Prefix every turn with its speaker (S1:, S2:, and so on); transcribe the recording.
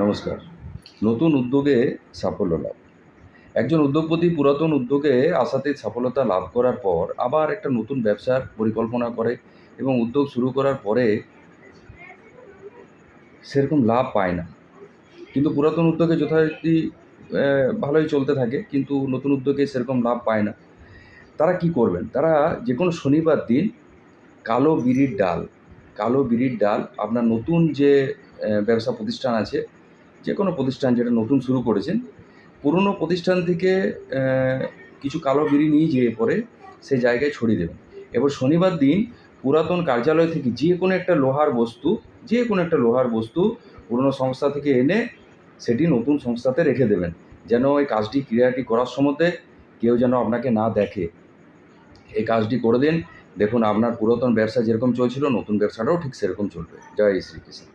S1: নমস্কার। নতুন উদ্যোগে সাফল্য লাভ। একজন উদ্যোগপতি পুরাতন উদ্যোগে আশাতীত সফলতা লাভ করার পর আবার একটা নতুন ব্যবসার পরিকল্পনা করে এবং উদ্যোগ শুরু করার পরে সেরকম লাভ পায় না। কিন্তু পুরাতন উদ্যোগে যথারীতি ভালোই চলতে থাকে, কিন্তু নতুন উদ্যোগে সেরকম লাভ পায় না। তারা কি করবেন? তারা যেকোনো শনিবার দিন কালো বিরির ডাল আপনার নতুন যে ব্যবসা প্রতিষ্ঠান আছে, যেকোনো প্রতিষ্ঠান যেটা নতুন শুরু করেছেন, পুরনো প্রতিষ্ঠান থেকে কিছু কালো বিড়ি নিয়ে যেয়ে পরে সেই জায়গায় ছড়িয়ে দেবেন। এবার শনিবার দিন পুরাতন কার্যালয় থেকে যে কোনো একটা লোহার বস্তু পুরনো সংস্থা থেকে এনে সেটি নতুন সংস্থাতে রেখে দেবেন, যেন ওই ক্রিয়াটি করার সময়তে কেউ যেন আপনাকে না দেখে। এই কাজটি করে দিন, দেখুন আপনার পুরাতন ব্যবসা যেরকম চলছিল নতুন ব্যবসাটাও ঠিক সেরকম চলবে। জয় শ্রীকৃষ্ণ।